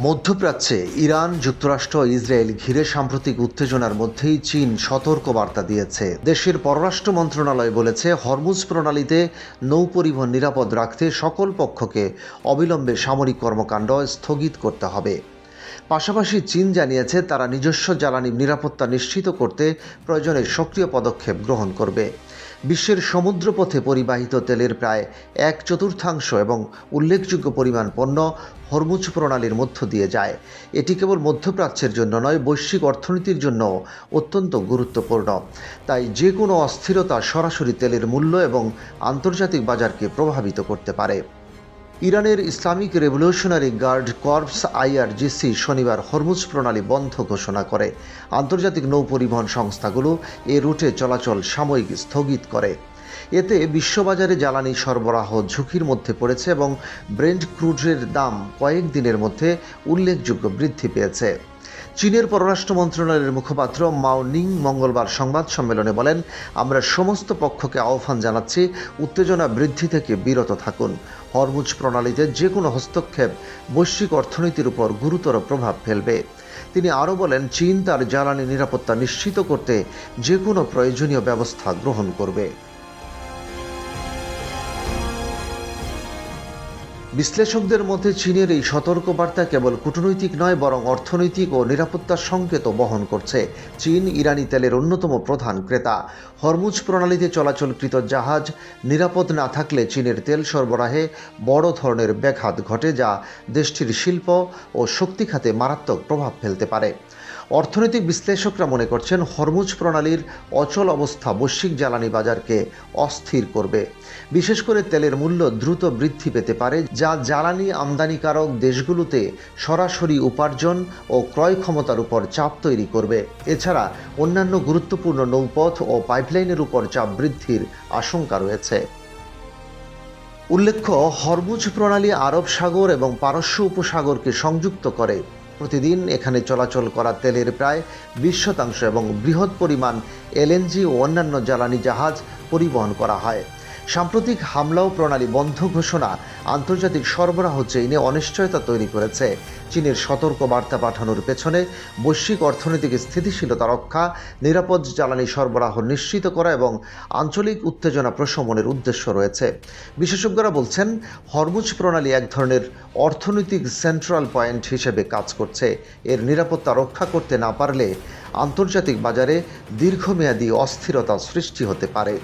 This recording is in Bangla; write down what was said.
মধ্যপ্রাচ্যে ইরান, যুক্তরাষ্ট্র ও ইসরায়েল ঘিরে সাম্প্রতিক উত্তেজনার মধ্যেই চীন সতর্ক বার্তা দিয়েছে। দেশের পররাষ্ট্র মন্ত্রণালয় বলেছে, হরমুজ প্রণালীতে নৌ পরিবহন নিরাপদ রাখতে সকল পক্ষকে অবিলম্বে সামরিক কর্মকাণ্ড স্থগিত করতে হবে। পাশাপাশি চীন জানিয়েছে, তারা নিজস্ব জ্বালানি নিরাপত্তা নিশ্চিত করতে প্রয়োজনে সক্রিয় পদক্ষেপ গ্রহণ করবে। বিশ্বের সমুদ্রপথে পরিবাহিত তেলের প্রায় 1/4 এবং উল্লেখযোগ্য পরিমাণ পণ্য হরমুজ প্রণালীর মধ্য দিয়ে যায়। এটি কেবল মধ্যপ্রাচ্যের জন্য নয়, বৈশ্বিক অর্থনীতির জন্য অত্যন্ত গুরুত্বপূর্ণ। তাই যে কোনো অস্থিরতা সরাসরি তেলের মূল্য এবং আন্তর্জাতিক বাজারকে প্রভাবিত করতে পারে। ইরানের Islamic revolutionary guard corps IRGC শনিবার হরমুজ প্রণালী বন্ধ ঘোষণা করে। আন্তর্জাতিক নৌ পরিবহন সংস্থাগুলো এ রুটে চলাচল সাময়িক স্থগিত করে। এতে বিশ্ববাজারে জ্বালানি সরবরাহ ঝুঁকির মধ্যে পড়েছে এবং ব্রেন্ট ক্রুডের দাম কয়েক দিনের মধ্যে উল্লেখযোগ্য বৃদ্ধি পেয়েছে। চীনের পররাষ্ট্র মন্ত্রণালয়ের মুখপাত্র মাও নিং মঙ্গলবার সংবাদ সম্মেলনে বলেন, আমরা সমস্ত পক্ষকে আহ্বান জানাচ্ছি, উত্তেজনা বৃদ্ধি থেকে বিরত থাকুন। হরমুজ প্রণালীতে যে কোনো হস্তক্ষেপ বৈশ্বিক অর্থনীতির উপর গুরুতর প্রভাব ফেলবে। তিনি আরও বলেন, চীন তার জ্বালানি নিরাপত্তা নিশ্চিত করতে যে কোনো প্রয়োজনীয় ব্যবস্থা গ্রহণ করবে। বিশ্লেষকদের মধ্যে চীনের এই সতর্কবার্তা কেবল কূটনৈতিক নয়, বরং অর্থনৈতিক ও নিরাপত্তার সংকেতও বহন করছে। চীন ইরানি তেলের অন্যতম প্রধান ক্রেতা। হরমুজ প্রণালীতে চলাচলকৃত জাহাজ নিরাপদ না থাকলে চীনের তেল সরবরাহে বড় ধরনের ব্যাঘাত ঘটে, যা দেশটির শিল্প ও শক্তি খাতে মারাত্মক প্রভাব ফেলতে পারে। অর্থনৈতিক বিশ্লেষকরা মনে করছেন, হরমুজ প্রণালীর অচল অবস্থা বৈশ্বিক জ্বালানি বাজারকে অস্থির করবে। বিশেষ করে তেলের মূল্য দ্রুত বৃদ্ধি পেতে পারে, যা জ্বালানি আমদানিকারক দেশগুলোতে সরাসরি উপার্জন ও ক্রয় ক্ষমতার উপর চাপ তৈরি করবে। এছাড়া অন্যান্য গুরুত্বপূর্ণ নৌপথ ও পাইপলাইনের উপর চাপ বৃদ্ধির আশঙ্কা রয়েছে। উল্লেখ্য, হরমুজ প্রণালী আরব সাগর এবং পারস্য উপসাগরকে সংযুক্ত করে। প্রতিদিন এখানে চলাচল করা তেলের প্রায় 20% এবং বৃহৎ পরিমাণ LNG ও অন্যান্য জ্বালানি জাহাজ পরিবহন করা হয়। সাম্প্রতিক হামলা ও প্রণালী বন্ধ ঘোষণা আন্তর্জাতিক সরবরাহ চেইনে অনিশ্চয়তা তৈরি করেছে। চীনের সতর্ক বার্তা পাঠানোর পেছনে বৈশ্বিক অর্থনৈতিক স্থিতিশীলতা রক্ষা, নিরাপদ জ্বালানি সরবরাহ নিশ্চিত করা এবং আঞ্চলিক উত্তেজনা প্রশমনের উদ্দেশ্য রয়েছে। বিশেষজ্ঞরা বলছেন, হরমুজ প্রণালী এক ধরনের অর্থনৈতিক সেন্ট্রাল পয়েন্ট হিসেবে কাজ করছে। এর নিরাপত্তা রক্ষা করতে না পারলে আন্তর্জাতিক বাজারে দীর্ঘমেয়াদী অস্থিরতা সৃষ্টি হতে পারে।